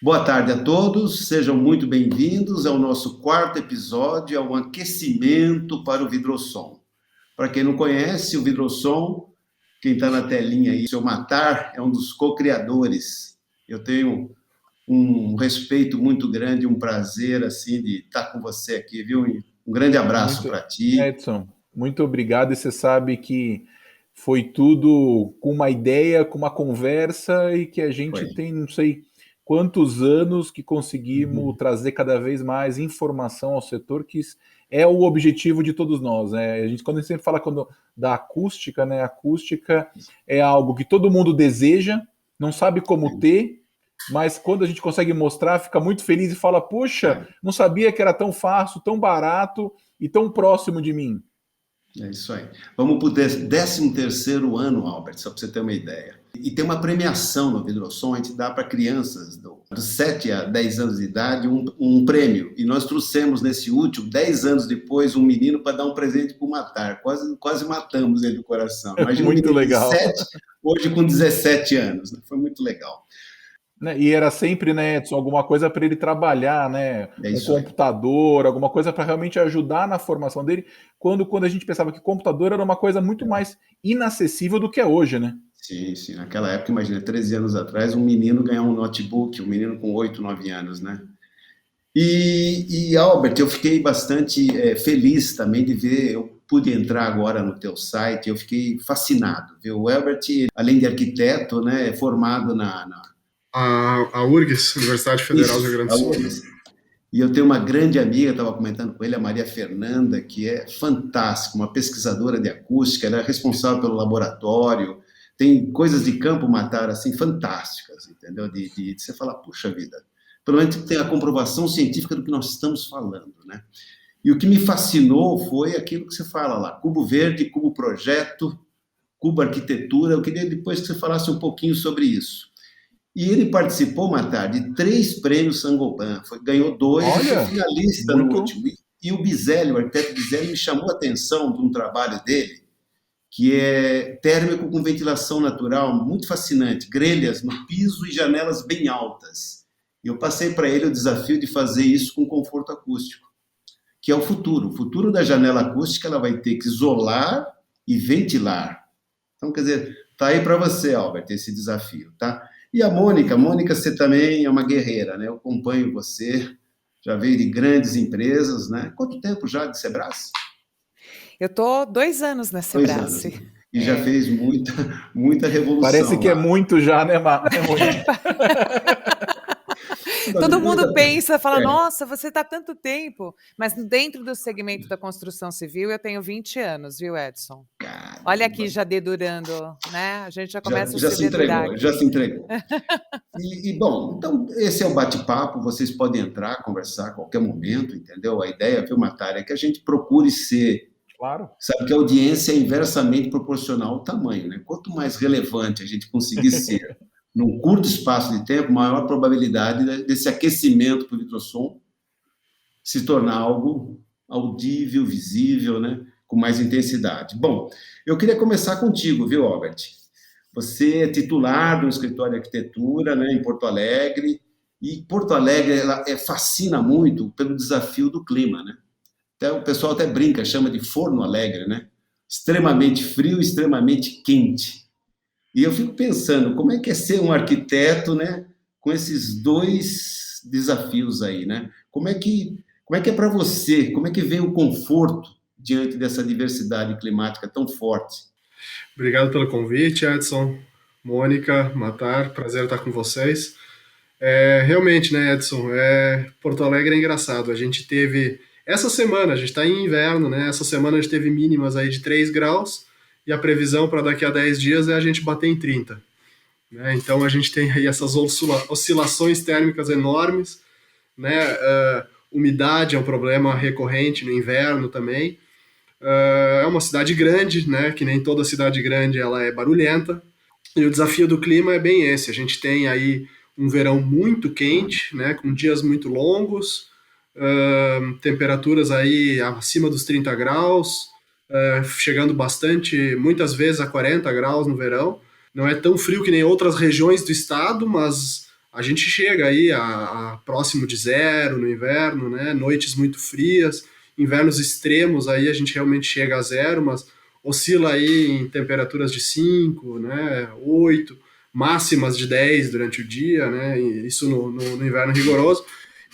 Boa tarde a todos, sejam muito bem-vindos ao nosso quarto episódio, ao aquecimento para o Vidrosom. Para quem não conhece, o Vidrosom, quem está na telinha aí, o seu Matar, é um dos co-criadores. Eu tenho um respeito muito grande, um prazer assim de estar com você aqui, viu? Um grande abraço para ti. Edson, muito obrigado. E você sabe que foi tudo com uma ideia, com uma conversa e que a gente tem, não sei quantos anos que conseguimos trazer cada vez mais informação ao setor, que é o objetivo de todos nós, né? Quando a gente sempre fala da acústica, né? A acústica é algo que todo mundo deseja, não sabe como ter, mas quando a gente consegue mostrar, fica muito feliz e fala, poxa, não sabia que era tão fácil, tão barato e tão próximo de mim. É isso aí. Vamos para o 13º ano, Albert, só para você ter uma ideia. E tem uma premiação no Vidrosom, a gente dá para crianças dos 7 a 10 anos de idade um prêmio. E nós trouxemos nesse último, 10 anos depois, um menino para dar um presente para o Matar. Quase matamos ele do coração. Imagina muito legal. De 7, hoje com 17 anos. Foi muito legal. E era sempre, né, Edson, alguma coisa para ele trabalhar, né? Um computador, alguma coisa para realmente ajudar na formação dele, quando a gente pensava que computador era uma coisa muito mais inacessível do que é hoje, né? Sim. Naquela época, imagina, 13 anos atrás, um menino ganhar um notebook, um menino com 8, 9 anos, né? E Albert, eu fiquei bastante feliz também de ver, eu pude entrar agora no teu site, eu fiquei fascinado, viu? O Albert, além de arquiteto, né, é formado a URGS, Universidade Federal do Rio Grande do Sul. E eu tenho uma grande amiga, estava comentando com ele, a Maria Fernanda, que é fantástica, uma pesquisadora de acústica, ela é responsável pelo laboratório, tem coisas de campo Matar, assim, fantásticas, entendeu? De você falar, puxa vida, pelo menos tem a comprovação científica do que nós estamos falando, né? E o que me fascinou foi aquilo que você fala lá, Cubo Verde, Cubo Projeto, Cubo Arquitetura, eu queria depois que você falasse um pouquinho sobre isso. E ele participou, Matar, de 3 prêmios Saint-Gobain, ganhou 2 e foi finalista no último. E o Bizelli, o arquiteto Bizelli, me chamou a atenção de um trabalho dele, que é térmico com ventilação natural, muito fascinante, grelhas no piso e janelas bem altas. E eu passei para ele o desafio de fazer isso com conforto acústico, que é o futuro. O futuro da janela acústica, ela vai ter que isolar e ventilar. Então, quer dizer, tá aí para você, Albert, esse desafio, tá? E a Mônica, você também é uma guerreira, né? Eu acompanho você, já veio de grandes empresas, né? Quanto tempo já de Sebrae? Eu estou 2 anos na Sebrae. 2 anos. E já fez muita revolução. Parece que é muito já, né, Mônica? Todo mundo pensa, fala, nossa, você está tanto tempo. Mas dentro do segmento da construção civil, eu tenho 20 anos, viu, Edson? Caramba. Olha aqui, já dedurando, né? A gente já começa a se dedurar. Já se entregou. Bom, então, esse é o bate-papo, vocês podem entrar, conversar a qualquer momento, entendeu? A ideia, viu, Matar, é que a gente procure ser... Claro. Sabe que a audiência é inversamente proporcional ao tamanho, né? Quanto mais relevante a gente conseguir ser num curto espaço de tempo, maior probabilidade desse aquecimento para o Vidrosom se tornar algo audível, visível, né? Com mais intensidade. Bom, eu queria começar contigo, viu, Albert? Você é titular do escritório de arquitetura, né, em Porto Alegre, e Porto Alegre ela fascina muito pelo desafio do clima, né? O pessoal até brinca, chama de forno alegre, né? Extremamente frio, extremamente quente. E eu fico pensando, como é que é ser um arquiteto, né, com esses 2 desafios aí, né? Como é que é para você? Como é que vem o conforto diante dessa diversidade climática tão forte? Obrigado pelo convite, Edson, Mônica, Matar, prazer estar com vocês. Realmente, né, Edson, Porto Alegre é engraçado. A gente teve, essa semana, a gente está em inverno, né? Essa semana a gente teve mínimas aí de 3 graus, e a previsão para daqui a 10 dias é a gente bater em 30. Né? Então a gente tem aí essas oscilações térmicas enormes, né? Umidade é um problema recorrente no inverno também. É uma cidade grande, né? Que nem toda cidade grande ela é barulhenta, e o desafio do clima é bem esse. A gente tem aí um verão muito quente, né? Com dias muito longos, temperaturas aí acima dos 30 graus, chegando muitas vezes a 40 graus no verão. Não é tão frio que nem outras regiões do estado, mas a gente chega aí a próximo de zero no inverno, né? Noites muito frias, invernos extremos aí a gente realmente chega a zero, mas oscila aí em temperaturas de 5, né? 8, máximas de 10 durante o dia, né? Isso no inverno rigoroso.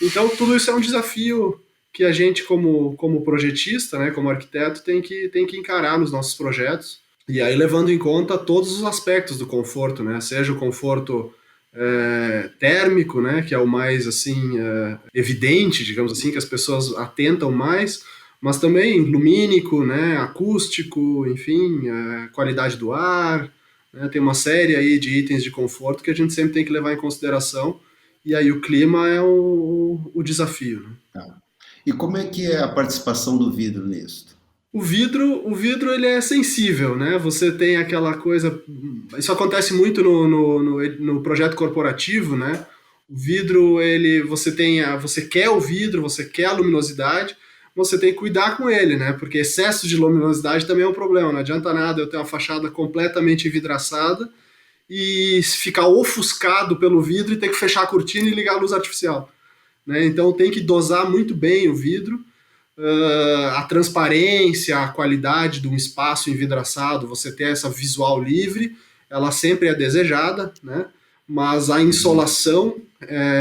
Então tudo isso é um desafio que a gente como projetista, né? Como arquiteto tem que encarar nos nossos projetos. E aí levando em conta todos os aspectos do conforto, né? Seja o conforto térmico, né, que é o mais assim evidente, digamos assim, que as pessoas atentam mais, mas também lumínico, né, acústico, enfim, qualidade do ar, né, tem uma série aí de itens de conforto que a gente sempre tem que levar em consideração, e aí o clima é o desafio, né? Tá. E como é que é a participação do vidro nisso? O vidro ele é sensível, né? Você tem aquela coisa. Isso acontece muito no projeto corporativo, né? O vidro, você quer o vidro, você quer a luminosidade, você tem que cuidar com ele, né? Porque excesso de luminosidade também é um problema. Não adianta nada eu ter uma fachada completamente envidraçada e ficar ofuscado pelo vidro e ter que fechar a cortina e ligar a luz artificial, né? Então tem que dosar muito bem o vidro. A transparência, a qualidade de um espaço envidraçado, você ter essa visual livre, ela sempre é desejada, né? Mas a insolação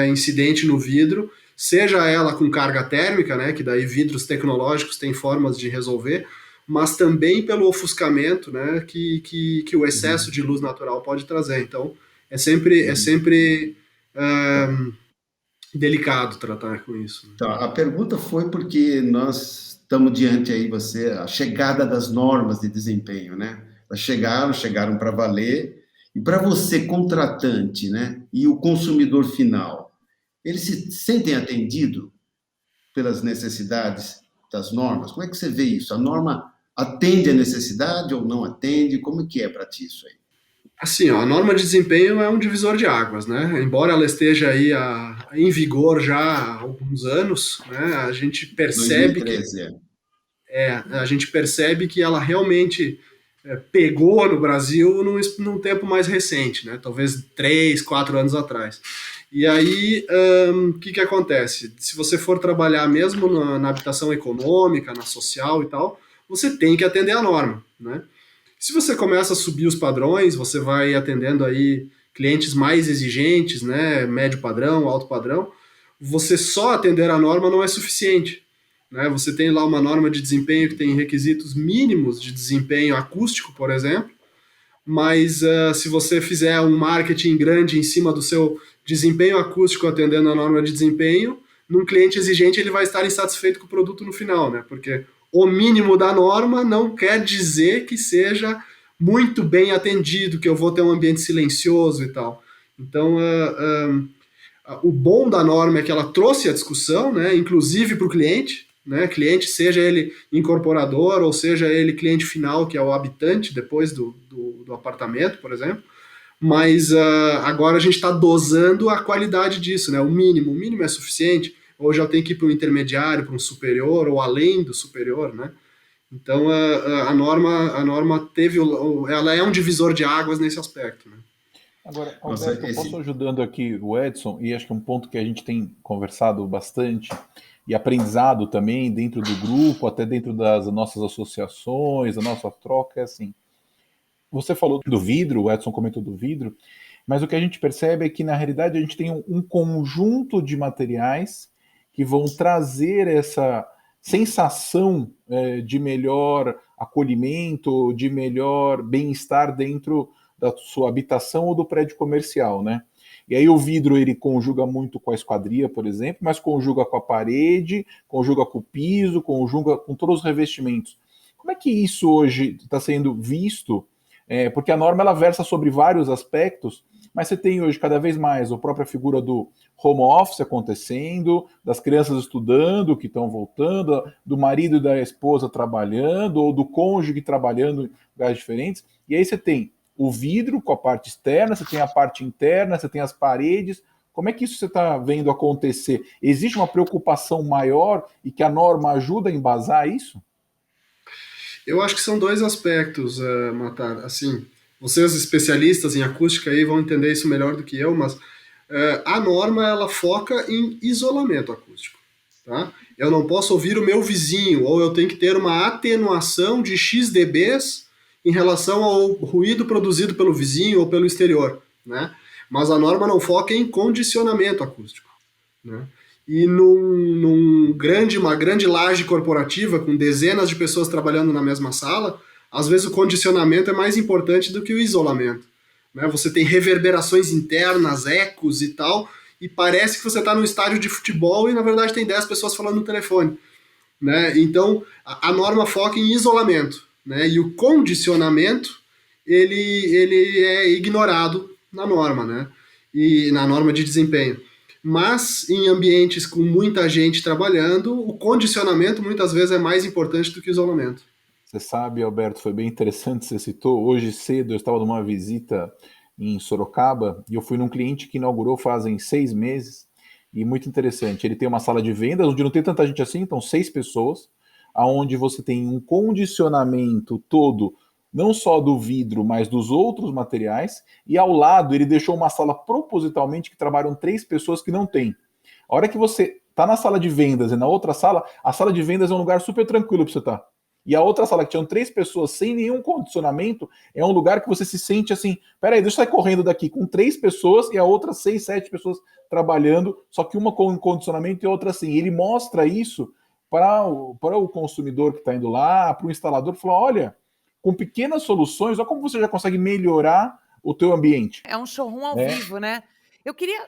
incidente no vidro, seja ela com carga térmica, né? Que daí vidros tecnológicos têm formas de resolver, mas também pelo ofuscamento, né? Que o excesso de luz natural pode trazer. Então, é sempre delicado tratar com isso. Então, a pergunta foi porque nós estamos diante aí, a chegada das normas de desempenho, né? Elas chegaram para valer, e para você, contratante, né? E o consumidor final, eles se sentem atendidos pelas necessidades das normas? Como é que você vê isso? A norma atende a necessidade ou não atende? Como é que é para ti isso aí? Assim, ó, a norma de desempenho é um divisor de águas, né? Embora ela esteja aí em vigor já há alguns anos, né? A gente percebe que 2013, é. ela realmente pegou no Brasil num tempo mais recente, né? Talvez 3, 4 anos atrás. E aí, o que acontece? Se você for trabalhar mesmo na habitação econômica, na social e tal, você tem que atender a norma, né? Se você começa a subir os padrões, você vai atendendo aí clientes mais exigentes, né, médio padrão, alto padrão, você só atender a norma não é suficiente, né? Você tem lá uma norma de desempenho que tem requisitos mínimos de desempenho acústico, por exemplo, mas se você fizer um marketing grande em cima do seu desempenho acústico atendendo a norma de desempenho, num cliente exigente ele vai estar insatisfeito com o produto no final, né? Porque o mínimo da norma não quer dizer que seja muito bem atendido, que eu vou ter um ambiente silencioso e tal. Então, o bom da norma é que ela trouxe a discussão, né, inclusive para o cliente, né, cliente, seja ele incorporador ou seja ele cliente final, que é o habitante depois do apartamento, por exemplo, mas agora a gente está dosando a qualidade disso, né, o mínimo é suficiente, ou já tem que ir para um intermediário, para um superior, ou além do superior, né? Então a norma teve, ela é um divisor de águas nesse aspecto, né? Agora, Nossa, Alberto, eu posso ajudando aqui o Edson, e acho que é um ponto que a gente tem conversado bastante e aprendizado também dentro do grupo, até dentro das nossas associações, a nossa troca, é assim. Você falou do vidro, o Edson comentou do vidro, mas o que a gente percebe é que, na realidade, a gente tem um conjunto de materiais que vão trazer essa sensação de melhor acolhimento, de melhor bem-estar dentro da sua habitação ou do prédio comercial, né? E aí o vidro ele conjuga muito com a esquadria, por exemplo, mas conjuga com a parede, conjuga com o piso, conjuga com todos os revestimentos. Como é que isso hoje está sendo visto? Porque a norma ela versa sobre vários aspectos, mas você tem hoje cada vez mais a própria figura do home office acontecendo, das crianças estudando que estão voltando, do marido e da esposa trabalhando, ou do cônjuge trabalhando em lugares diferentes. E aí você tem o vidro com a parte externa, você tem a parte interna, você tem as paredes. Como é que isso você está vendo acontecer? Existe uma preocupação maior e que a norma ajuda a embasar isso? Eu acho que são dois aspectos, Matar. Assim, vocês especialistas em acústica aí vão entender isso melhor do que eu, mas a norma ela foca em isolamento acústico. Tá? Eu não posso ouvir o meu vizinho, ou eu tenho que ter uma atenuação de X dBs em relação ao ruído produzido pelo vizinho ou pelo exterior. Né? Mas a norma não foca em condicionamento acústico. Né? E uma grande laje corporativa, com dezenas de pessoas trabalhando na mesma sala, às vezes o condicionamento é mais importante do que o isolamento. Né? Você tem reverberações internas, ecos e tal, e parece que você está num estádio de futebol e na verdade tem 10 pessoas falando no telefone. Né? Então a norma foca em isolamento. Né? E o condicionamento ele é ignorado na norma, né? E na norma de desempenho. Mas em ambientes com muita gente trabalhando, o condicionamento muitas vezes é mais importante do que o isolamento. Você sabe, Alberto, foi bem interessante, você citou, hoje cedo eu estava numa visita em Sorocaba e eu fui num cliente que inaugurou fazem 6 meses e muito interessante, ele tem uma sala de vendas onde não tem tanta gente assim, então 6 pessoas, aonde você tem um condicionamento todo, não só do vidro, mas dos outros materiais, e ao lado ele deixou uma sala propositalmente que trabalham 3 pessoas que não tem. A hora que você está na sala de vendas e na outra sala, a sala de vendas é um lugar super tranquilo para você estar. E a outra sala que tinham 3 pessoas sem nenhum condicionamento é um lugar que você se sente assim, peraí, deixa eu sair correndo daqui com 3 pessoas e a outra 6, 7 pessoas trabalhando, só que uma com condicionamento e a outra assim. Ele mostra isso para o consumidor que está indo lá, para o instalador, falar, olha, com pequenas soluções, olha como você já consegue melhorar o teu ambiente. É um showroom ao vivo, né? Eu queria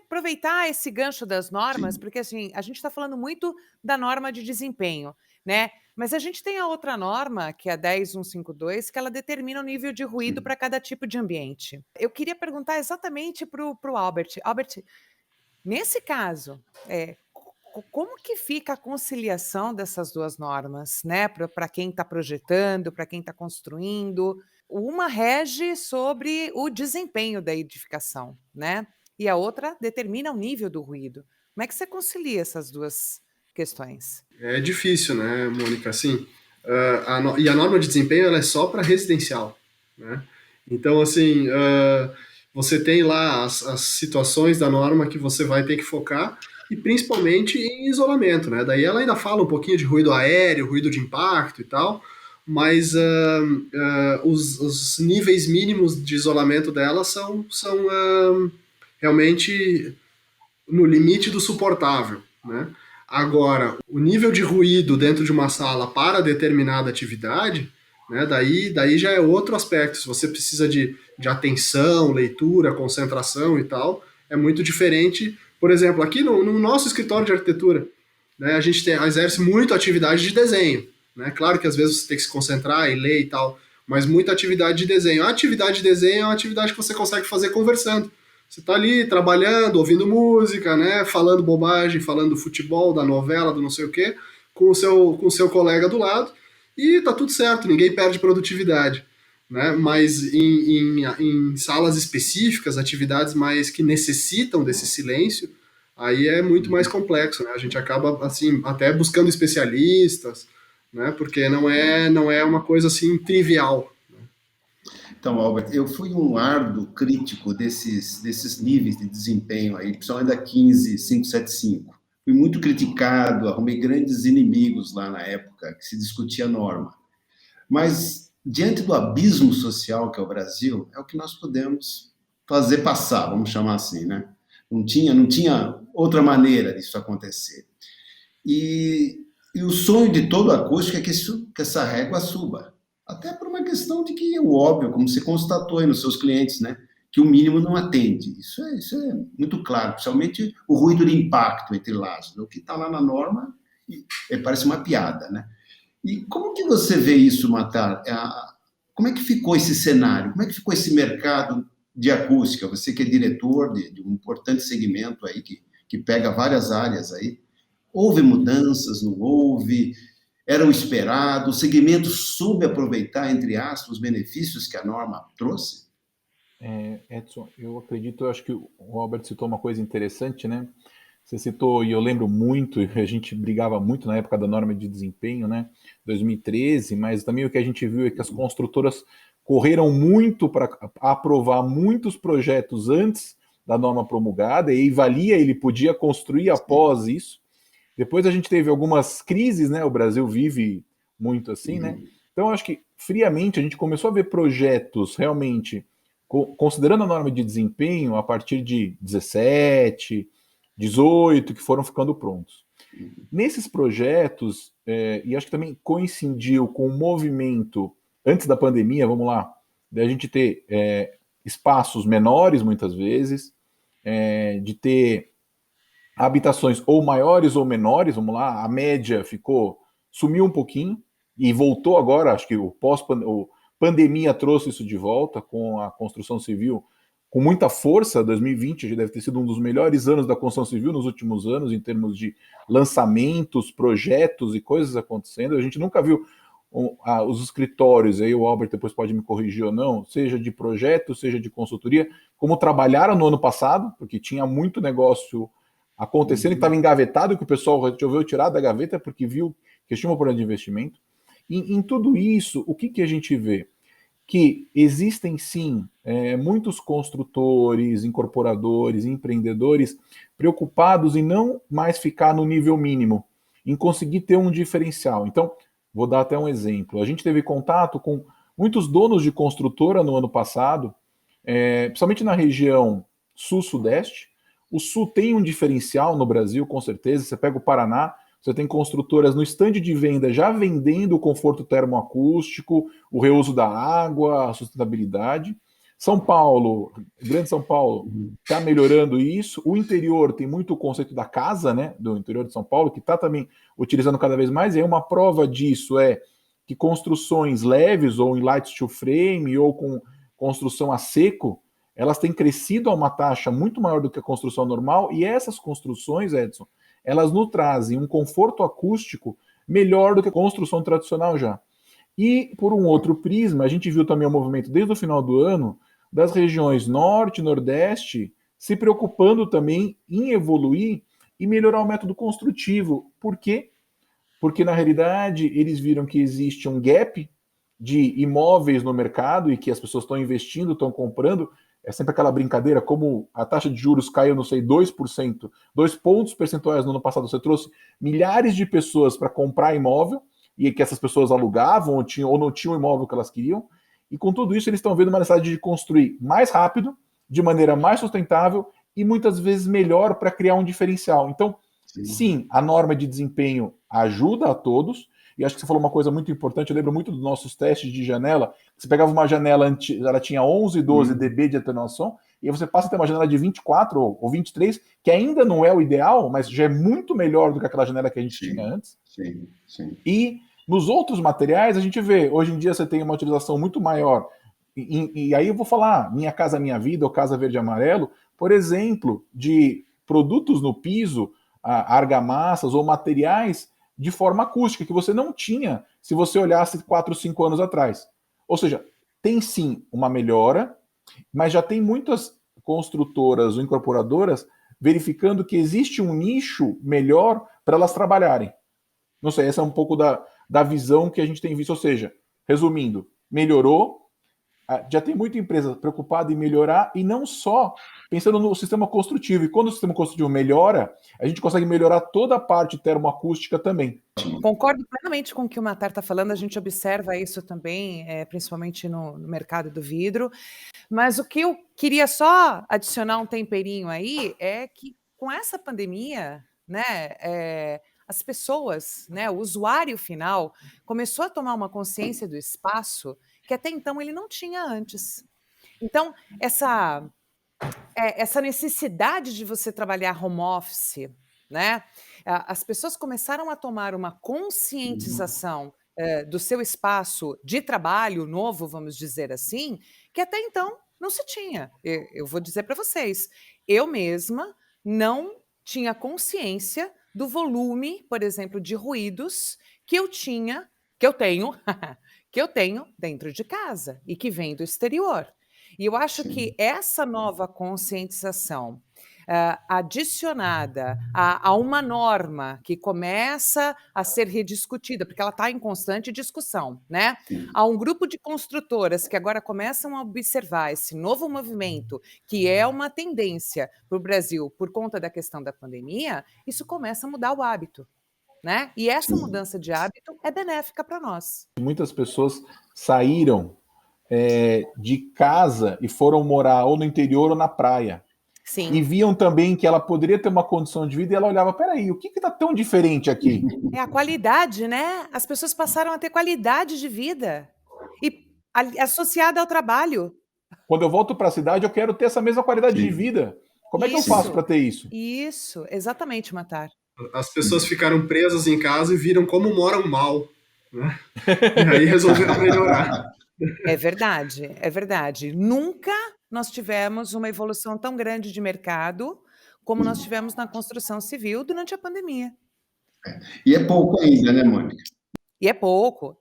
aproveitar esse gancho das normas, porque assim, a gente está falando muito da norma de desempenho, né? Mas a gente tem a outra norma, que é a 10152, que ela determina o nível de ruído para cada tipo de ambiente. Eu queria perguntar exatamente para o Albert. Albert, nesse caso, como que fica a conciliação dessas duas normas, né? Para quem está projetando, para quem está construindo. Uma rege sobre o desempenho da edificação, né? E a outra determina o nível do ruído. Como é que você concilia essas duas questões? É difícil, né, Mônica? Assim, e a norma de desempenho ela é só para residencial, né? Então, assim, você tem lá as situações da norma que você vai ter que focar e principalmente em isolamento, né? Daí ela ainda fala um pouquinho de ruído aéreo, ruído de impacto e tal, mas os níveis mínimos de isolamento dela são realmente no limite do suportável, né? Agora, o nível de ruído dentro de uma sala para determinada atividade, né, daí já é outro aspecto. Se você precisa de atenção, leitura, concentração e tal, é muito diferente. Por exemplo, aqui no nosso escritório de arquitetura, né, a gente exerce muito atividade de desenho. Né? Claro que às vezes você tem que se concentrar e ler e tal, mas muita atividade de desenho. A atividade de desenho é uma atividade que você consegue fazer conversando. Você está ali trabalhando, ouvindo música, né, falando bobagem, falando do futebol, da novela, do não sei o quê, com o seu colega do lado, e tá tudo certo, ninguém perde produtividade. Né? Mas em salas específicas, atividades mais que necessitam desse silêncio, aí é muito mais complexo. Né? A gente acaba assim até buscando especialistas, né? Porque não é uma coisa assim trivial. Então, Albert, eu fui um árduo crítico desses níveis de desempenho aí, principalmente da 15575. Fui muito criticado, arrumei grandes inimigos lá na época que se discutia a norma. Mas, diante do abismo social que é o Brasil, é o que nós podemos fazer passar, vamos chamar assim, né? Não tinha outra maneira disso acontecer. E o sonho de todo acústico é que essa régua suba. Até por uma questão de que é o óbvio, como você constatou aí nos seus clientes, né? Que o mínimo não atende. Isso é muito claro, principalmente o ruído de impacto entre lajes. O que está lá na norma parece uma piada, né? E como que você vê isso, Matar? Como é que ficou esse cenário? Como é que ficou esse mercado de acústica? Você que é diretor de um importante segmento aí, que pega várias áreas aí. Houve mudanças, não houve? Era o esperado? O segmento soube aproveitar, entre aspas, os benefícios que a norma trouxe? Edson, eu acho que o Albert citou uma coisa interessante, né? Você citou, e eu lembro muito, a gente brigava muito na época da norma de desempenho, né? 2013, mas também o que a gente viu é que as construtoras correram muito para aprovar muitos projetos antes da norma promulgada, e valia, ele podia construir após isso. Depois a gente teve algumas crises, né? O Brasil vive muito assim, né? Então, eu acho que, friamente, a gente começou a ver projetos realmente, considerando a norma de desempenho, a partir de 17, 18, que foram ficando prontos. Nesses projetos, e acho que também coincidiu com o movimento, antes da pandemia, vamos lá, da gente ter espaços menores, muitas vezes, de ter habitações ou maiores ou menores, vamos lá, a média sumiu um pouquinho e voltou agora, acho que o pandemia trouxe isso de volta com a construção civil com muita força. 2020 já deve ter sido um dos melhores anos da construção civil nos últimos anos, em termos de lançamentos, projetos e coisas acontecendo. A gente nunca viu os escritórios, aí o Albert depois pode me corrigir ou não, seja de projeto, seja de consultoria, como trabalharam no ano passado, porque tinha muito negócio acontecendo que estava engavetado, que o pessoal resolveu tirar da gaveta porque viu que tinha uma oportunidade de investimento. E em tudo isso, o que a gente vê? Que existem sim muitos construtores, incorporadores, empreendedores preocupados em não mais ficar no nível mínimo, em conseguir ter um diferencial. Então, vou dar até um exemplo. A gente teve contato com muitos donos de construtora no ano passado, principalmente na região sul-sudeste. O sul tem um diferencial no Brasil, com certeza. Você pega o Paraná, você tem construtoras no estande de venda já vendendo o conforto termoacústico, o reuso da água, a sustentabilidade. São Paulo, Grande São Paulo, está melhorando isso. O interior tem muito o conceito da casa, né, do interior de São Paulo, que está também utilizando cada vez mais. E aí uma prova disso é que construções leves, ou em light steel frame, ou com construção a seco, elas têm crescido a uma taxa muito maior do que a construção normal. E essas construções, Edson, elas nos trazem um conforto acústico melhor do que a construção tradicional já. E, por um outro prisma, a gente viu também o movimento desde o final do ano das regiões norte e nordeste se preocupando também em evoluir e melhorar o método construtivo. Por quê? Porque, na realidade, eles viram que existe um gap de imóveis no mercado e que as pessoas estão investindo, estão comprando. É sempre aquela brincadeira, como a taxa de juros caiu, não sei, 2%, 2 pontos percentuais no ano passado. Você trouxe milhares de pessoas para comprar imóvel, e que essas pessoas alugavam ou não tinham o imóvel que elas queriam. E com tudo isso, eles estão vendo uma necessidade de construir mais rápido, de maneira mais sustentável e muitas vezes melhor para criar um diferencial. Então, sim, a norma de desempenho ajuda a todos. E acho que você falou uma coisa muito importante. Eu lembro muito dos nossos testes de janela. Você pegava uma janela, ela tinha 11, 12 dB de atenuação, e aí você passa a ter uma janela de 24 ou 23, que ainda não é o ideal, mas já é muito melhor do que aquela janela que a gente tinha antes. Sim. E nos outros materiais, a gente vê, hoje em dia você tem uma utilização muito maior. E aí eu vou falar Minha Casa Minha Vida ou Casa Verde e Amarelo, por exemplo, de produtos no piso, argamassas ou materiais de forma acústica, que você não tinha se você olhasse 4, 5 anos atrás. Ou seja, tem sim uma melhora, mas já tem muitas construtoras ou incorporadoras verificando que existe um nicho melhor para elas trabalharem. Não sei, essa é um pouco da visão que a gente tem visto. Ou seja, resumindo, melhorou, já tem muita empresa preocupada em melhorar, e não só pensando no sistema construtivo. E quando o sistema construtivo melhora, a gente consegue melhorar toda a parte termoacústica também. Concordo plenamente com o que o Matar está falando. A gente observa isso também, principalmente no mercado do vidro. Mas o que eu queria só adicionar um temperinho aí é que, com essa pandemia, né, as pessoas, né, o usuário final, começou a tomar uma consciência do espaço que até então ele não tinha antes. Então, essa necessidade de você trabalhar home office, né, as pessoas começaram a tomar uma conscientização do seu espaço de trabalho novo, vamos dizer assim, que até então não se tinha. Eu vou dizer para vocês, eu mesma não tinha consciência do volume, por exemplo, de ruídos que eu tenho que eu tenho dentro de casa e que vem do exterior. E eu acho que essa nova conscientização, adicionada a uma norma que começa a ser rediscutida, porque ela está em constante discussão, né? Há um grupo de construtoras que agora começam a observar esse novo movimento, que é uma tendência para o Brasil por conta da questão da pandemia, isso começa a mudar o hábito, né? E essa mudança de hábito é benéfica para nós. Muitas pessoas saíram de casa e foram morar ou no interior ou na praia. Sim. E viam também que ela poderia ter uma condição de vida e ela olhava, peraí, o que está tão diferente aqui? É a qualidade, né? As pessoas passaram a ter qualidade de vida e associada ao trabalho. Quando eu volto para a cidade, eu quero ter essa mesma qualidade de vida. Como é que eu faço para ter isso? Isso, exatamente, Matar. As pessoas ficaram presas em casa e viram como moram mal, né? E aí resolveram melhorar. É verdade, é verdade. Nunca nós tivemos uma evolução tão grande de mercado como nós tivemos na construção civil durante a pandemia. E é pouco ainda, né, Mônica? E é pouco,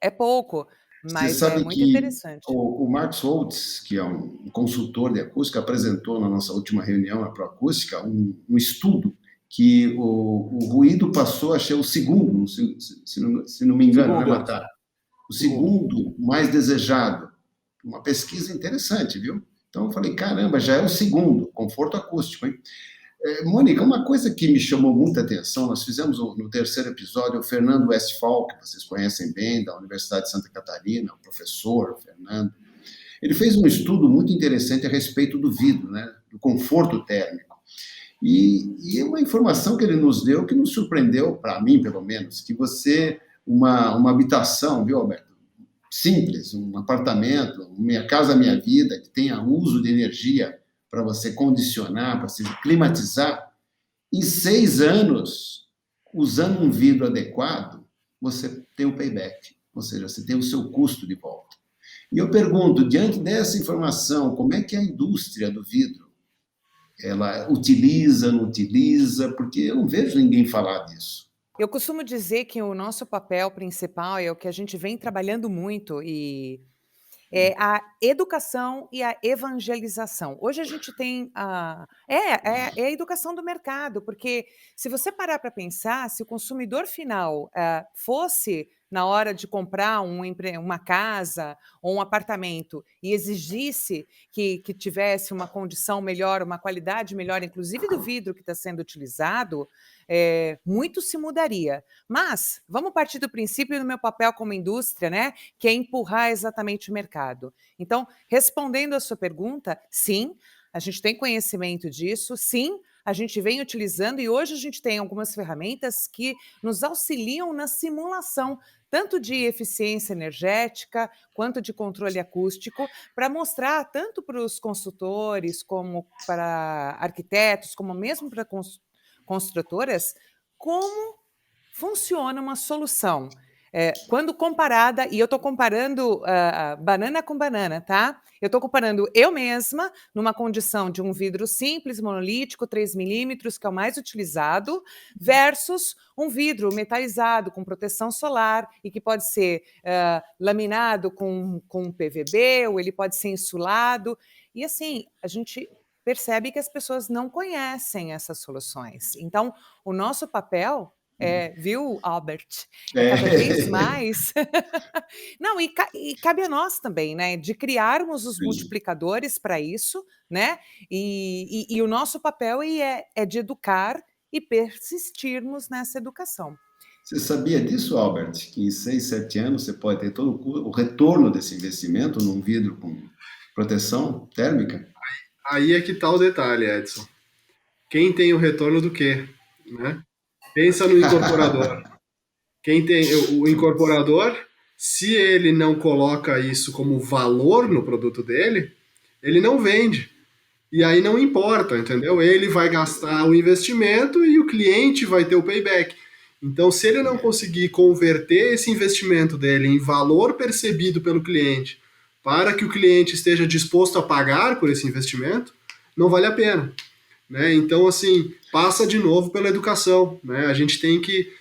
mas é muito interessante. O Marcos Holtz, que é um consultor de acústica, apresentou na nossa última reunião, na Proacústica, um estudo que o ruído passou a ser o segundo, se não me engano, né, Matar? O segundo mais desejado. Uma pesquisa interessante, viu? Então eu falei, caramba, já é o segundo, conforto acústico, hein? Mônica, uma coisa que me chamou muita atenção, nós fizemos no terceiro episódio, o Fernando Westphal, que vocês conhecem bem, da Universidade de Santa Catarina, o professor Fernando, ele fez um estudo muito interessante a respeito do vidro, né, do conforto térmico. E uma informação que ele nos deu, que nos surpreendeu, para mim pelo menos, que uma habitação, viu, Alberto? Simples, um apartamento, Minha Casa Minha Vida, que tenha uso de energia para você condicionar, para se climatizar, em 6 anos, usando um vidro adequado, você tem o payback, ou seja, você tem o seu custo de volta. E eu pergunto, diante dessa informação, como é que a indústria do vidro, ela utiliza, não utiliza, porque eu não vejo ninguém falar disso. Eu costumo dizer que o nosso papel principal é o que a gente vem trabalhando muito é a educação e a evangelização. Hoje a gente tem a educação do mercado, porque se você parar para pensar, se o consumidor final fosse, na hora de comprar uma casa ou um apartamento, e exigisse que tivesse uma condição melhor, uma qualidade melhor, inclusive do vidro que está sendo utilizado, muito se mudaria. Mas vamos partir do princípio do meu papel como indústria, né, que é empurrar exatamente o mercado. Então, respondendo a sua pergunta, sim, a gente tem conhecimento disso, sim, a gente vem utilizando e hoje a gente tem algumas ferramentas que nos auxiliam na simulação, tanto de eficiência energética quanto de controle acústico, para mostrar tanto para os consultores, como para arquitetos, como mesmo para construtoras, como funciona uma solução. Quando comparada, e eu estou comparando banana com banana, tá? Eu estou comparando eu mesma, numa condição de um vidro simples, monolítico, 3 milímetros, que é o mais utilizado, versus um vidro metalizado, com proteção solar, e que pode ser laminado com PVB, ou ele pode ser insulado. E assim, a gente percebe que as pessoas não conhecem essas soluções. Então, o nosso papel viu, Albert? Cada vez mais. Não, e cabe a nós também, né? De criarmos os multiplicadores para isso, né? E o nosso papel é de educar e persistirmos nessa educação. Você sabia disso, Albert? Que em 6, 7 anos você pode ter todo o retorno desse investimento num vidro com proteção térmica? Aí é que está o detalhe, Edson. Quem tem o retorno do quê? Né? Pensa no incorporador. Quem tem o incorporador, se ele não coloca isso como valor no produto dele, ele não vende. E aí não importa, entendeu? Ele vai gastar o investimento e o cliente vai ter o payback. Então, se ele não conseguir converter esse investimento dele em valor percebido pelo cliente para que o cliente esteja disposto a pagar por esse investimento, não vale a pena. Né? Então, assim, passa de novo pela educação. Né? A gente tem que...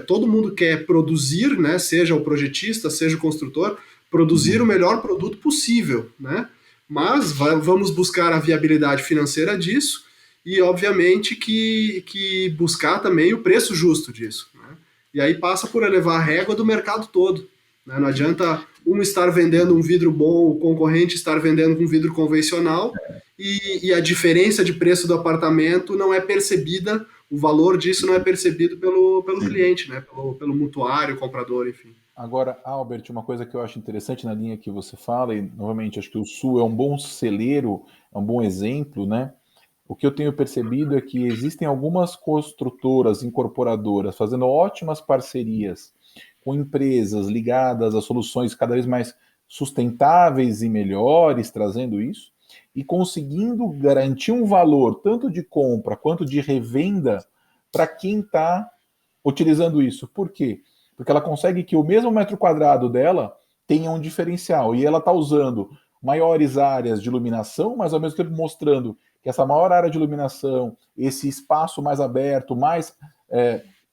todo mundo quer produzir, né? Seja o projetista, seja o construtor, produzir o melhor produto possível. Né? Mas vamos buscar a viabilidade financeira disso e, obviamente, que buscar também o preço justo disso, né? E aí passa por elevar a régua do mercado todo, né? Não adianta um estar vendendo um vidro bom, o concorrente estar vendendo um vidro convencional, e a diferença de preço do apartamento não é percebida, o valor disso não é percebido pelo cliente, né? Pelo mutuário, comprador, enfim. Agora, Albert, uma coisa que eu acho interessante na linha que você fala, e novamente acho que o Sul é um bom celeiro, é um bom exemplo, né? O que eu tenho percebido é que existem algumas construtoras, incorporadoras, fazendo ótimas parcerias com empresas ligadas a soluções cada vez mais sustentáveis e melhores, trazendo isso, e conseguindo garantir um valor tanto de compra quanto de revenda para quem está utilizando isso. Por quê? Porque ela consegue que o mesmo metro quadrado dela tenha um diferencial, e ela está usando maiores áreas de iluminação, mas ao mesmo tempo mostrando que essa maior área de iluminação, esse espaço mais aberto,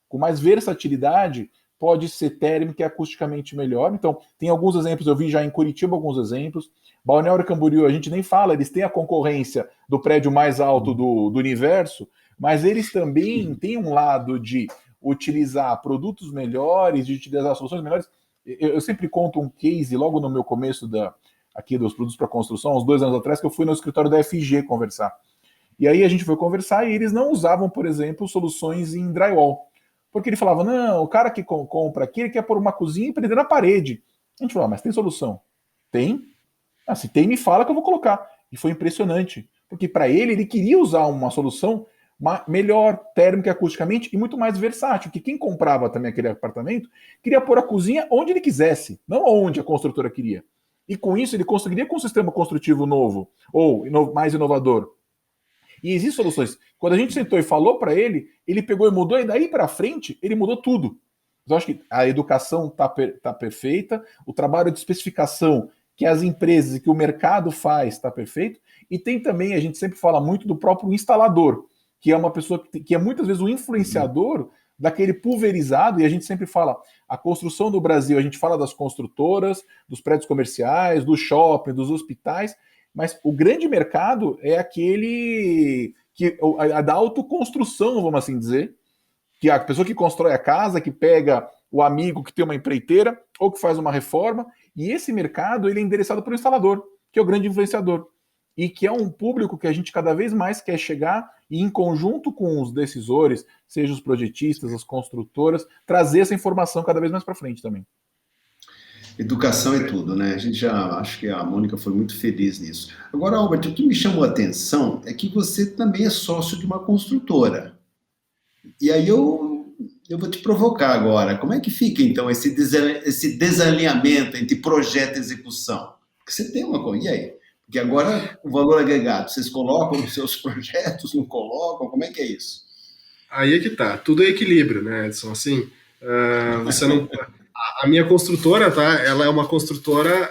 com mais versatilidade, pode ser térmica e acusticamente melhor. Então, tem alguns exemplos, eu vi já em Curitiba alguns exemplos. Balneário Camboriú, a gente nem fala, eles têm a concorrência do prédio mais alto do universo, mas eles também têm um lado de utilizar produtos melhores, de utilizar soluções melhores. Eu sempre conto um case, logo no meu começo aqui dos produtos para construção, uns 2 anos atrás, que eu fui no escritório da FG conversar. E aí a gente foi conversar e eles não usavam, por exemplo, soluções em drywall. Porque ele falava, não, o cara que compra aqui, ele quer pôr uma cozinha e prender na parede. A gente falou, mas tem solução? Tem? Se tem, me fala que eu vou colocar. E foi impressionante. Porque para ele queria usar uma solução melhor, térmica, acusticamente, e muito mais versátil. Porque quem comprava também aquele apartamento queria pôr a cozinha onde ele quisesse, não onde a construtora queria. E com isso ele conseguiria com um sistema construtivo novo, ou mais inovador. E existem soluções. Quando a gente sentou e falou para ele, ele pegou e mudou, e daí para frente ele mudou tudo. Eu acho que a educação tá perfeita, o trabalho de especificação que as empresas e que o mercado faz está perfeito, e tem também, a gente sempre fala muito do próprio instalador, que é uma pessoa que é muitas vezes o influenciador daquele pulverizado, e a gente sempre fala, a construção do Brasil, a gente fala das construtoras, dos prédios comerciais, do shopping, dos hospitais, mas o grande mercado é aquele da autoconstrução, vamos assim dizer, que é a pessoa que constrói a casa, que pega o amigo que tem uma empreiteira ou que faz uma reforma, e esse mercado ele é endereçado pelo instalador, que é o grande influenciador, e que é um público que a gente cada vez mais quer chegar e, em conjunto com os decisores, seja os projetistas, as construtoras, trazer essa informação cada vez mais para frente também. Educação é tudo, né? A gente já acho que a Mônica foi muito feliz nisso. Agora, Albert, o que me chamou a atenção é que você também é sócio de uma construtora. E aí eu vou te provocar agora. Como é que fica, então, esse desalinhamento entre projeto e execução? Porque você tem uma coisa. E aí? Porque agora o valor agregado, vocês colocam nos seus projetos, não colocam? Como é que é isso? Aí é que tá. Tudo é equilíbrio, né, Edson? Assim, você não... A minha construtora, tá? Ela é uma construtora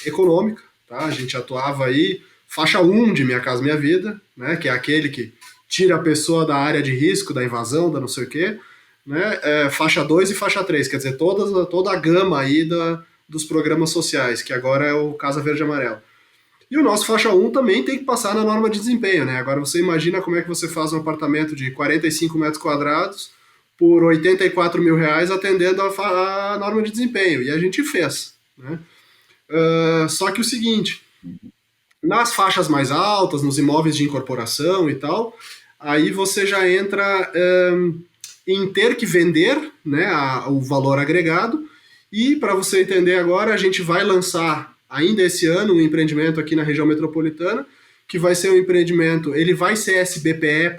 econômica, tá? A gente atuava aí, faixa 1 de Minha Casa Minha Vida, né? Que é aquele que tira a pessoa da área de risco, da invasão, da não sei o quê, né? Faixa 2 e faixa 3, quer dizer, toda a gama aí dos programas sociais, que agora é o Casa Verde e Amarelo. E o nosso faixa 1 também tem que passar na norma de desempenho, né? Agora você imagina como é que você faz um apartamento de 45 metros quadrados por R$84 mil atendendo a norma de desempenho. E a gente fez, né? Só que o seguinte, nas faixas mais altas, nos imóveis de incorporação e tal, aí você já entra em ter que vender, né, o valor agregado. E para você entender agora, a gente vai lançar ainda esse ano um empreendimento aqui na região metropolitana, que vai ser um empreendimento, ele vai ser SBPE,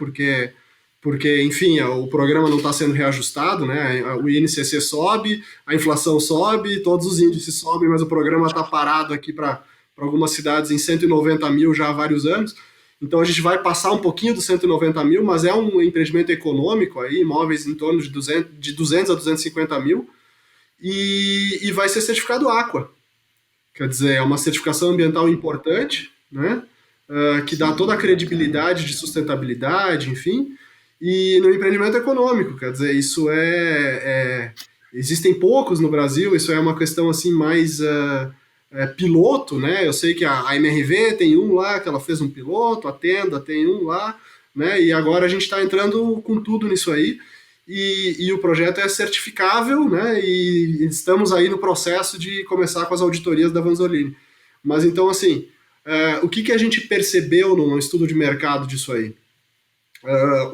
porque, enfim, o programa não está sendo reajustado, né? O INCC sobe, a inflação sobe, todos os índices sobem, mas o programa está parado aqui para algumas cidades em 190 mil já há vários anos. Então a gente vai passar um pouquinho dos 190 mil, mas é um empreendimento econômico, aí, imóveis em torno de 200 a 250 mil, e vai ser certificado Aqua. Quer dizer, é uma certificação ambiental importante, né? Que dá toda a credibilidade de sustentabilidade, enfim, e no empreendimento econômico, quer dizer, isso existem poucos no Brasil, isso é uma questão assim mais piloto, né? Eu sei que a MRV tem um lá, que ela fez um piloto, a Tenda tem um lá, né? E agora a gente está entrando com tudo nisso aí. E o projeto é certificável, né? E estamos aí no processo de começar com as auditorias da Vanzolini. Mas então, assim, o que a gente percebeu no estudo de mercado disso aí?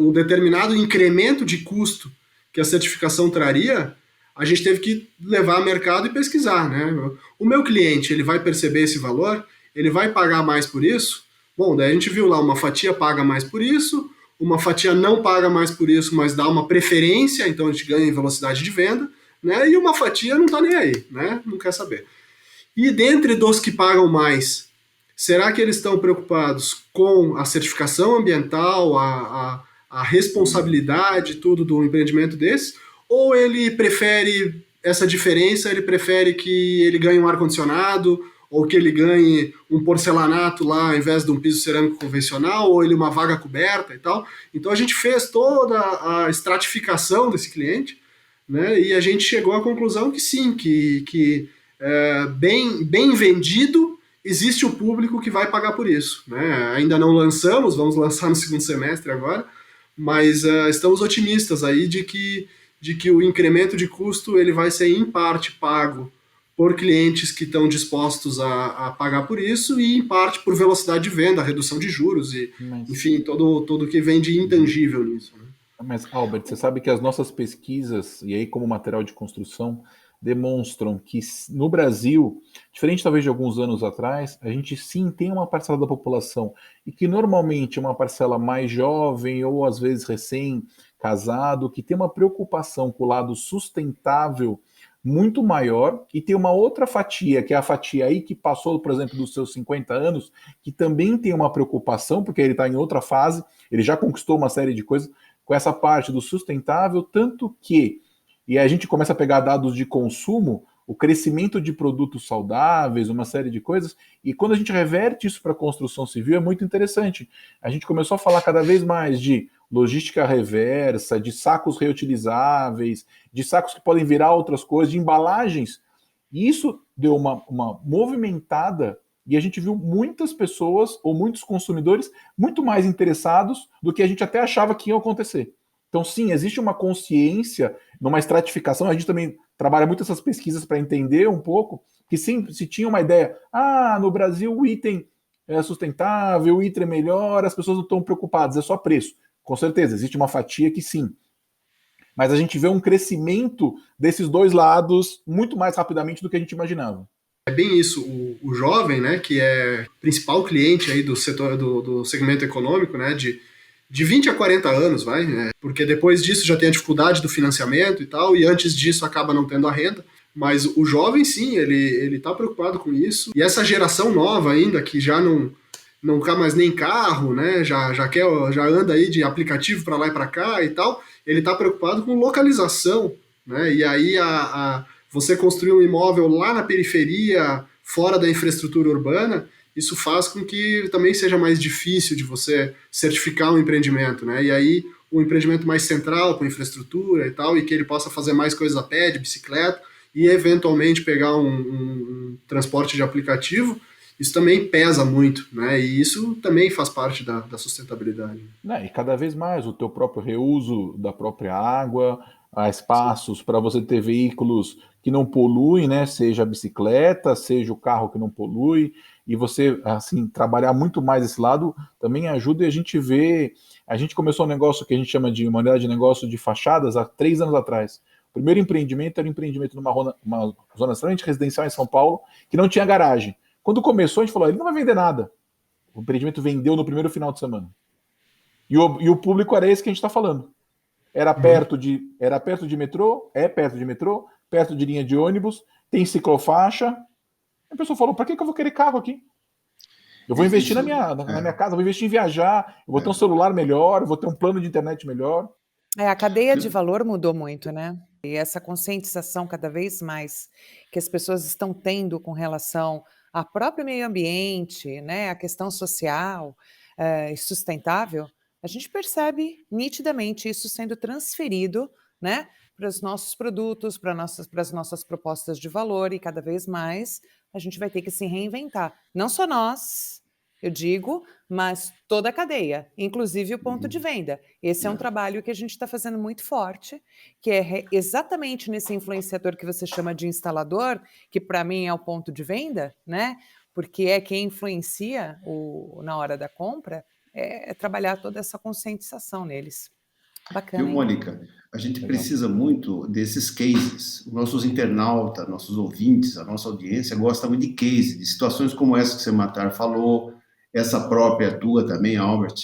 Um determinado incremento de custo que a certificação traria, a gente teve que levar ao mercado e pesquisar, né? O meu cliente, ele vai perceber esse valor? Ele vai pagar mais por isso? Bom, daí a gente viu lá, uma fatia paga mais por isso, uma fatia não paga mais por isso, mas dá uma preferência, então a gente ganha em velocidade de venda, né? E uma fatia não tá nem aí, né? Não quer saber. E dentre dos que pagam mais, será que eles estão preocupados com a certificação ambiental, a responsabilidade, tudo do empreendimento desse? Ou ele prefere essa diferença, ele prefere que ele ganhe um ar-condicionado, ou que ele ganhe um porcelanato lá ao invés de um piso cerâmico convencional, ou ele uma vaga coberta e tal. Então a gente fez toda a estratificação desse cliente, né? E a gente chegou à conclusão que sim, que bem vendido, existe o público que vai pagar por isso, né? Ainda não lançamos, vamos lançar no segundo semestre agora, mas estamos otimistas aí de que o incremento de custo ele vai ser em parte pago por clientes que estão dispostos a pagar por isso e em parte por velocidade de venda, redução de juros e, enfim, todo que vem de intangível nisso, né? Mas, Albert, você sabe que as nossas pesquisas, e aí como material de construção, demonstram que no Brasil, diferente talvez de alguns anos atrás, a gente sim tem uma parcela da população, e que normalmente é uma parcela mais jovem ou às vezes recém-casado, que tem uma preocupação com o lado sustentável muito maior, e tem uma outra fatia, que é a fatia aí que passou, por exemplo, dos seus 50 anos, que também tem uma preocupação, porque ele está em outra fase, ele já conquistou uma série de coisas, com essa parte do sustentável, tanto que, e a gente começa a pegar dados de consumo, o crescimento de produtos saudáveis, uma série de coisas, e quando a gente reverte isso para a construção civil, é muito interessante. A gente começou a falar cada vez mais de logística reversa, de sacos reutilizáveis, de sacos que podem virar outras coisas, de embalagens, e isso deu uma movimentada, e a gente viu muitas pessoas ou muitos consumidores muito mais interessados do que a gente até achava que ia acontecer. Então, sim, existe uma consciência, numa estratificação, a gente também trabalha muito essas pesquisas para entender um pouco, que sempre se tinha uma ideia, no Brasil o item é sustentável, o item é melhor, as pessoas não estão preocupadas, é só preço. Com certeza, existe uma fatia que sim. Mas a gente vê um crescimento desses dois lados muito mais rapidamente do que a gente imaginava. É bem isso, o jovem, né, que é principal cliente aí do setor do segmento econômico, né, de 20 a 40 anos, né, porque depois disso já tem a dificuldade do financiamento e tal, e antes disso acaba não tendo a renda, mas o jovem sim, ele tá preocupado com isso, e essa geração nova ainda, que já não quer mais nem carro, né, já anda aí de aplicativo para lá e para cá e tal, ele tá preocupado com localização, né, e aí você construir um imóvel lá na periferia, fora da infraestrutura urbana, isso faz com que também seja mais difícil de você certificar um empreendimento, né? E aí, um empreendimento mais central, com infraestrutura e tal, e que ele possa fazer mais coisas a pé, de bicicleta, e eventualmente pegar um transporte de aplicativo, isso também pesa muito, né? E isso também faz parte da sustentabilidade. E cada vez mais o teu próprio reuso da própria água, há espaços para você ter veículos que não poluem, né? Seja a bicicleta, seja o carro que não polui, e você, assim, trabalhar muito mais esse lado também ajuda, e a gente vê, a gente começou um negócio que a gente chama de uma unidade de negócio de fachadas há 3 anos atrás. O primeiro empreendimento era um empreendimento numa zona extremamente residencial em São Paulo, que não tinha garagem. Quando começou, a gente falou, ele não vai vender nada. O empreendimento vendeu no primeiro final de semana. E o público era esse que a gente está falando. Era perto de metrô, perto de metrô, perto de linha de ônibus, tem ciclofaixa. A pessoa falou, para que eu vou querer carro aqui? Eu vou investir na minha casa, eu vou investir em viajar, eu vou ter um celular melhor, eu vou ter um plano de internet melhor. A cadeia de valor mudou muito, né? E essa conscientização cada vez mais que as pessoas estão tendo com relação ao próprio meio ambiente, né, a questão social e sustentável, a gente percebe nitidamente isso sendo transferido, né, para os nossos produtos, para as nossas propostas de valor, e cada vez mais a gente vai ter que se reinventar. Não só nós, eu digo, mas toda a cadeia, inclusive o ponto de venda. Esse é um trabalho que a gente está fazendo muito forte, que é exatamente nesse influenciador que você chama de instalador, que para mim é o ponto de venda, né? Porque é quem influencia na hora da compra, é trabalhar toda essa conscientização neles. Bacana, Viu, hein? Mônica? A gente Legal. precisa muito desses cases. Nossos internautas, nossos ouvintes, a nossa audiência gosta muito de case, de situações como essa que você, Matar, falou, essa própria tua também, Albert,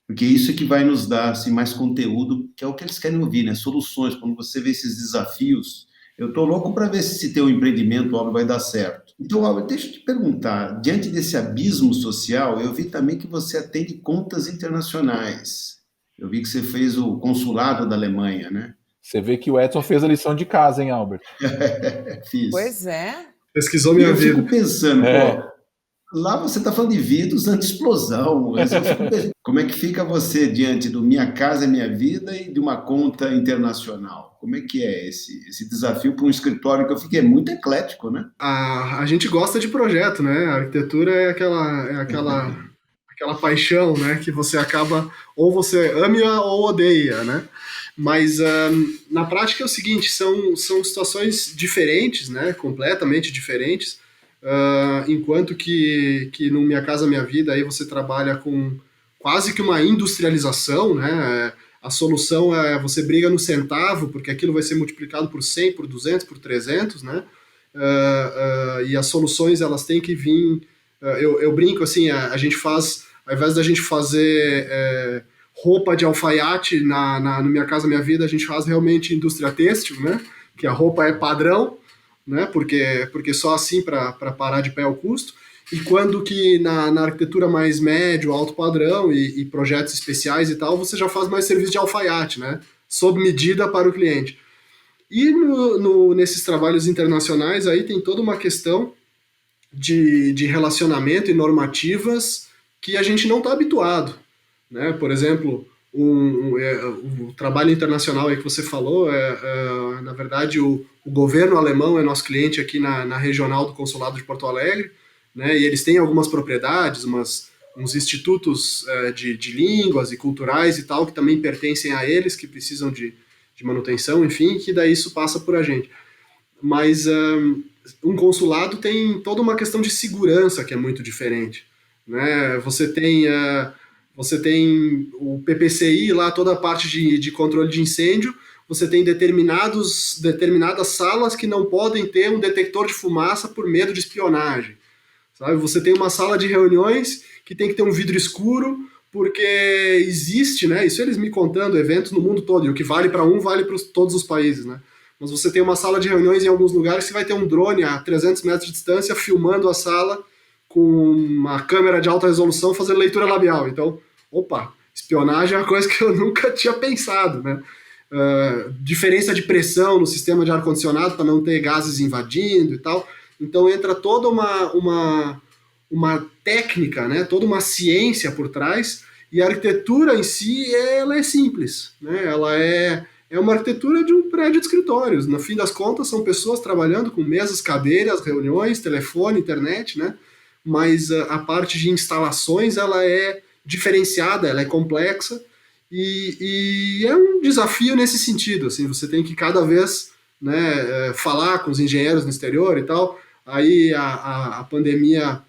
porque isso é que vai nos dar assim, mais conteúdo, que é o que eles querem ouvir, né? Soluções. Quando você vê esses desafios, eu estou louco para ver se teu empreendimento, Albert, vai dar certo. Então, Albert, deixa eu te perguntar, diante desse abismo social, eu vi também que você atende contas internacionais. Eu vi que você fez o consulado da Alemanha, né? Você vê que o Edson fez a lição de casa, hein, Albert? Fiz. Pois é. Pesquisou E minha eu vida. fico pensando, É. pô, lá você está falando de vidros anti-explosão. Como é que fica você diante do Minha Casa é Minha Vida e de uma conta internacional? Como é que é esse desafio para um escritório que eu fiquei muito eclético, né? A gente gosta de projeto, né? A arquitetura é aquela paixão, né? Que você acaba, ou você ama ou odeia, né? Mas na prática é o seguinte, são situações diferentes, né? Completamente diferentes. Enquanto que no Minha Casa Minha Vida aí você trabalha com quase que uma industrialização, né? A solução é você briga no centavo, porque aquilo vai ser multiplicado por 100, por 200, por 300, né? E as soluções elas têm que vir. Eu brinco assim, a gente faz, ao invés da gente fazer roupa de alfaiate no Minha Casa Minha Vida, a gente faz realmente indústria têxtil, né? Que a roupa é padrão, né? Porque só assim para parar de pé o custo. E quando que na arquitetura mais médio, alto padrão e projetos especiais e tal, você já faz mais serviço de alfaiate, né? Sob medida para o cliente. E nesses trabalhos internacionais aí tem toda uma questão de relacionamento e normativas que a gente não está habituado, né? Por exemplo, o trabalho internacional aí que você falou, na verdade o governo alemão é nosso cliente aqui na regional do Consulado de Porto Alegre, né? E eles têm algumas propriedades, uns institutos de línguas e culturais e tal que também pertencem a eles, que precisam de manutenção, enfim, que daí isso passa por a gente. Mas um consulado tem toda uma questão de segurança que é muito diferente, né? Você tem o PPCI lá, toda a parte de controle de incêndio, você tem determinadas salas que não podem ter um detector de fumaça por medo de espionagem, sabe? Você tem uma sala de reuniões que tem que ter um vidro escuro, porque existe, né? Isso eles me contando, eventos no mundo todo, e o que vale para um vale para todos os países, né? Mas você tem uma sala de reuniões em alguns lugares que vai ter um drone a 300 metros de distância filmando a sala com uma câmera de alta resolução fazendo leitura labial. Então, opa, espionagem é uma coisa que eu nunca tinha pensado, né? Diferença de pressão no sistema de ar-condicionado para não ter gases invadindo e tal. Então entra toda uma técnica, né? Toda uma ciência por trás, e a arquitetura em si ela é simples, né? Ela é uma arquitetura de um prédio de escritórios. No fim das contas, são pessoas trabalhando com mesas, cadeiras, reuniões, telefone, internet, né? Mas a parte de instalações ela é diferenciada, ela é complexa, e é um desafio nesse sentido. Assim, você tem que cada vez, né, falar com os engenheiros no exterior e tal. Aí a pandemia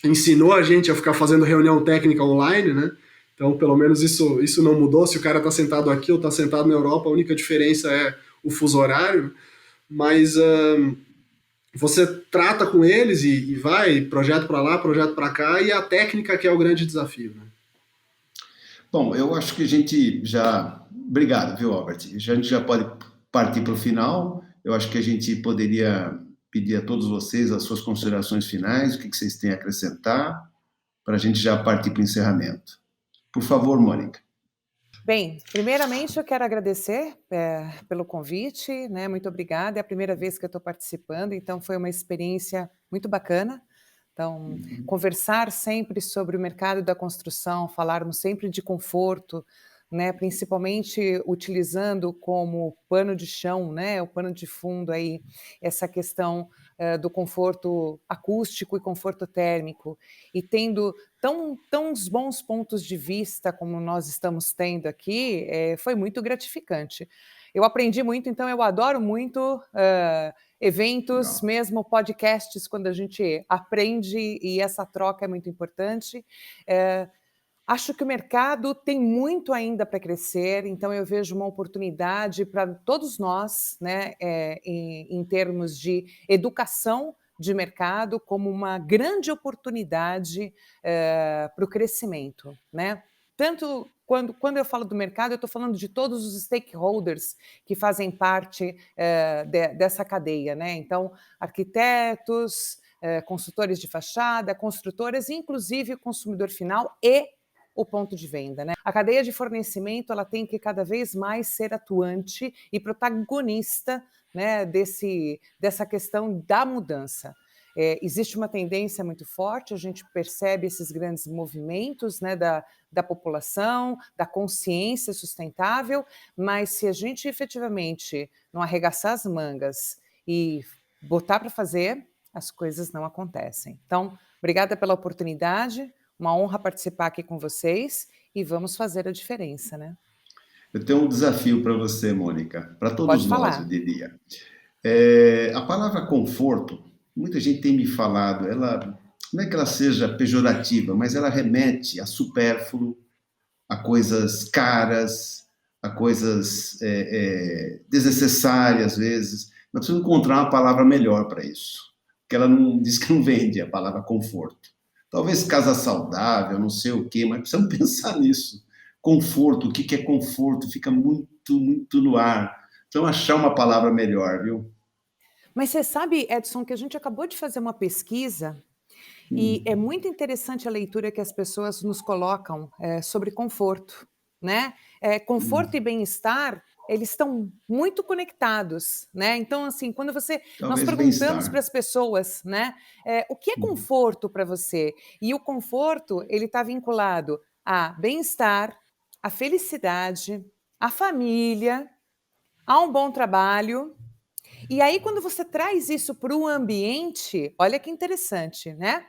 ensinou a gente a ficar fazendo reunião técnica online, né? Então, pelo menos isso não mudou. Se o cara está sentado aqui ou está sentado na Europa, a única diferença é o fuso horário. Mas você trata com eles e vai, projeto para lá, projeto para cá, e a técnica que é o grande desafio, né? Bom, eu acho que a gente já... Obrigado, viu, Albert? A gente já pode partir para o final. Eu acho que a gente poderia pedir a todos vocês as suas considerações finais, o que vocês têm a acrescentar, para a gente já partir para o encerramento. Por favor, Mônica. Bem, primeiramente eu quero agradecer pelo convite, né? Muito obrigada. É a primeira vez que eu estou participando, então foi uma experiência muito bacana. Então, conversar sempre sobre o mercado da construção, falarmos sempre de conforto, né, principalmente utilizando como pano de chão, né, o pano de fundo aí, essa questão do conforto acústico e conforto térmico, e tendo tão bons pontos de vista como nós estamos tendo aqui, foi muito gratificante. Eu aprendi muito, então eu adoro muito eventos, Legal. mesmo podcasts, quando a gente aprende e essa troca é muito importante. Eh, Acho que o mercado tem muito ainda para crescer, então eu vejo uma oportunidade para todos nós, né, em termos de educação de mercado, como uma grande oportunidade para o crescimento, né? Tanto quando eu falo do mercado, eu estou falando de todos os stakeholders que fazem parte dessa cadeia, né? Então, arquitetos, consultores de fachada, construtoras, inclusive o consumidor final e o ponto de venda, né? A cadeia de fornecimento ela tem que cada vez mais ser atuante e protagonista, né, dessa questão da mudança. Existe uma tendência muito forte, a gente percebe esses grandes movimentos, né, da população, da consciência sustentável, mas se a gente efetivamente não arregaçar as mangas e botar para fazer, as coisas não acontecem. Então, obrigada pela oportunidade. Uma honra participar aqui com vocês e vamos fazer a diferença, né? Eu tenho um desafio para você, Mônica, para Pode todos nós, eu falar. diria. A palavra conforto, muita gente tem me falado, ela não é que ela seja pejorativa, mas ela remete a supérfluo, a coisas caras, a coisas desnecessárias, às vezes. Nós precisamos encontrar uma palavra melhor para isso, porque ela não diz que não vende a palavra conforto. Talvez casa saudável, não sei o quê, mas precisamos pensar nisso. Conforto, o que é conforto? Fica muito, muito no ar. Então, achar uma palavra melhor, viu? Mas você sabe, Edson, que a gente acabou de fazer uma pesquisa e é muito interessante a leitura que as pessoas nos colocam sobre conforto, né? Conforto e bem-estar, eles estão muito conectados, né? Então, assim, nós Talvez perguntamos para bem-estar. as pessoas, né? O que é conforto para você? E o conforto, ele está vinculado a bem-estar, a felicidade, a família, a um bom trabalho. E aí, quando você traz isso para o ambiente, olha que interessante, né?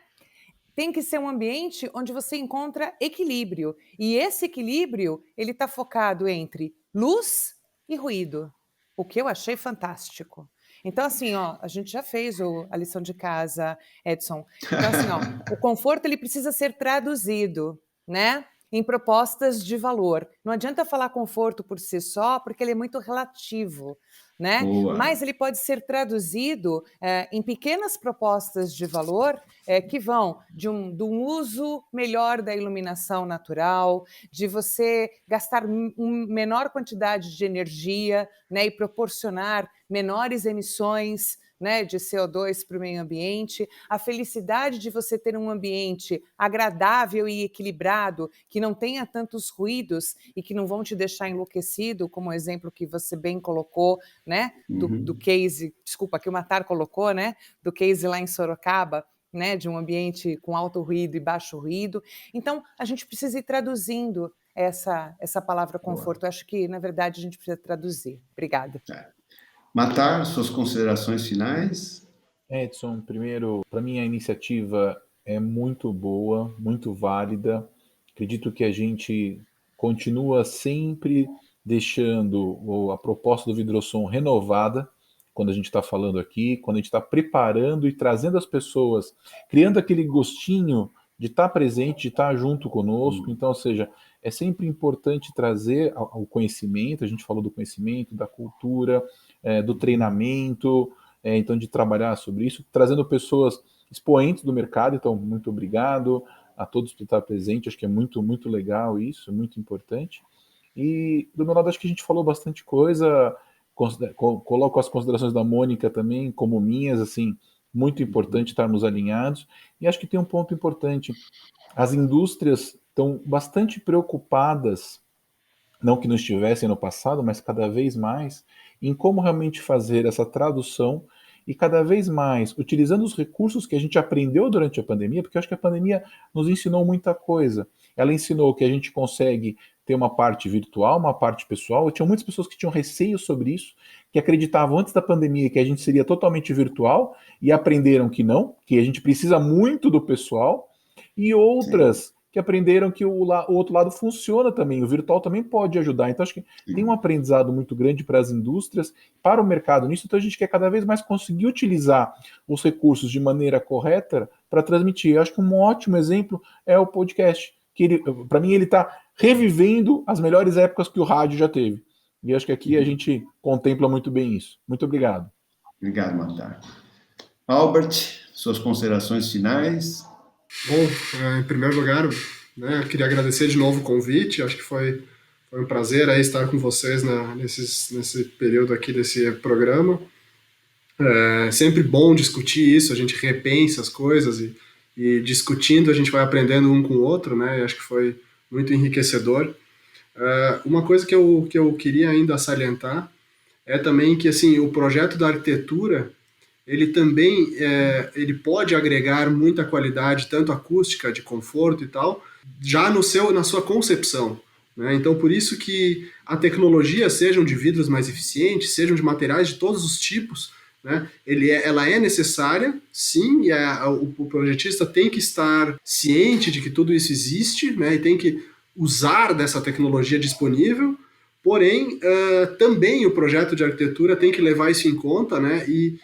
Tem que ser um ambiente onde você encontra equilíbrio. E esse equilíbrio, ele está focado entre luz e ruído, o que eu achei fantástico. Então, assim, ó, a gente já fez a lição de casa, Edson. Então, assim, ó, o conforto ele precisa ser traduzido, né, em propostas de valor. Não adianta falar conforto por si só, porque ele é muito relativo, né? Boa. Mas ele pode ser traduzido em pequenas propostas de valor que vão de um uso melhor da iluminação natural, de você gastar menor quantidade de energia, né, e proporcionar menores emissões, né, de CO2 para o meio ambiente, a felicidade de você ter um ambiente agradável e equilibrado, que não tenha tantos ruídos e que não vão te deixar enlouquecido, como o exemplo que você bem colocou, né, do case, desculpa, que o Matar colocou, né, do case lá em Sorocaba, né, de um ambiente com alto ruído e baixo ruído. Então, a gente precisa ir traduzindo essa palavra Boa. conforto. Eu acho que, na verdade, a gente precisa traduzir. Obrigada. Matar, suas considerações finais? Edson, primeiro, para mim a iniciativa é muito boa, muito válida. Acredito que a gente continua sempre deixando a proposta do Vidrosom renovada quando a gente está falando aqui, quando a gente está preparando e trazendo as pessoas, criando aquele gostinho de estar presente, de estar junto conosco. Então, ou seja, é sempre importante trazer o conhecimento, a gente falou do conhecimento, da cultura, do treinamento, então de trabalhar sobre isso, trazendo pessoas expoentes do mercado. Então, muito obrigado a todos por estar presente, acho que é muito, muito legal isso, muito importante. E do meu lado, acho que a gente falou bastante coisa, coloco as considerações da Mônica também como minhas, assim, muito importante estarmos alinhados. E acho que tem um ponto importante, as indústrias estão bastante preocupadas, não que não estivessem no passado, mas cada vez mais, em como realmente fazer essa tradução e cada vez mais utilizando os recursos que a gente aprendeu durante a pandemia, porque eu acho que a pandemia nos ensinou muita coisa. Ela ensinou que a gente consegue ter uma parte virtual, uma parte pessoal. Tinha muitas pessoas que tinham receio sobre isso, que acreditavam antes da pandemia que a gente seria totalmente virtual e aprenderam que não, que a gente precisa muito do pessoal, e outras que aprenderam que o outro lado funciona também, o virtual também pode ajudar. Então, acho que tem um aprendizado muito grande para as indústrias, para o mercado nisso, então a gente quer cada vez mais conseguir utilizar os recursos de maneira correta para transmitir. Eu acho que um ótimo exemplo é o podcast, que para mim ele está revivendo as melhores épocas que o rádio já teve. E acho que aqui a gente contempla muito bem isso. Muito obrigado. Obrigado, Matar. Albert, suas considerações finais? Bom, em primeiro lugar, né, eu queria agradecer de novo o convite. Acho que foi um prazer aí estar com vocês nesse período aqui desse programa. É sempre bom discutir isso, a gente repensa as coisas e discutindo a gente vai aprendendo um com o outro, né? E acho que foi muito enriquecedor. Uma coisa que eu queria ainda salientar é também que assim, o projeto da arquitetura ele também ele pode agregar muita qualidade, tanto acústica, de conforto e tal, já na sua concepção. Né? Então, por isso que a tecnologia, sejam de vidros mais eficientes, sejam de materiais de todos os tipos, né? Ela é necessária, sim, e o projetista tem que estar ciente de que tudo isso existe, né? E tem que usar dessa tecnologia disponível, porém, também o projeto de arquitetura tem que levar isso em conta, né? E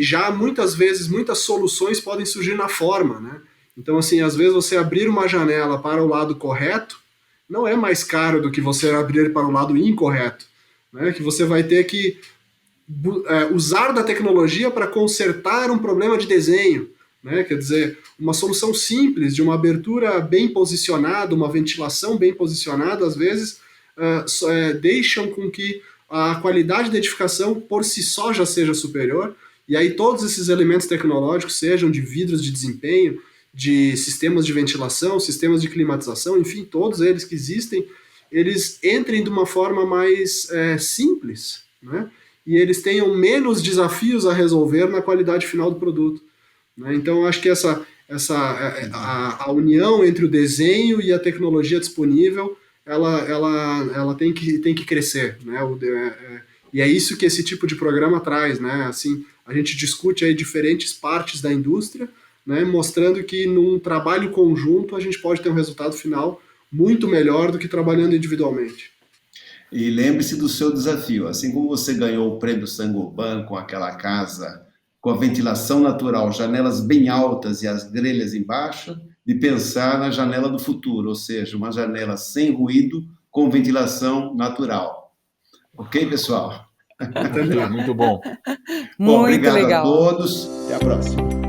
já muitas vezes, muitas soluções podem surgir na forma, né? Então, assim, às vezes você abrir uma janela para o lado correto não é mais caro do que você abrir para o lado incorreto, né? Que você vai ter que usar da tecnologia para consertar um problema de desenho, né? Quer dizer, uma solução simples de uma abertura bem posicionada, uma ventilação bem posicionada, às vezes deixam com que a qualidade da edificação por si só já seja superior, e aí todos esses elementos tecnológicos, sejam de vidros de desempenho, de sistemas de ventilação, sistemas de climatização, enfim, todos eles que existem, eles entrem de uma forma mais simples, né? E eles tenham menos desafios a resolver na qualidade final do produto. Né? Então, eu acho que a união entre o desenho e a tecnologia disponível ela tem que crescer, né? E é isso que esse tipo de programa traz, né? Assim, a gente discute aí diferentes partes da indústria, né? Mostrando que num trabalho conjunto a gente pode ter um resultado final muito melhor do que trabalhando individualmente. E lembre-se do seu desafio, assim como você ganhou o prêmio Saint-Gobain com aquela casa com a ventilação natural, janelas bem altas e as grelhas embaixo, de pensar na janela do futuro, ou seja, uma janela sem ruído, com ventilação natural. Ok, pessoal? Muito bom. Bom, obrigado legal. a todos. Até a próxima.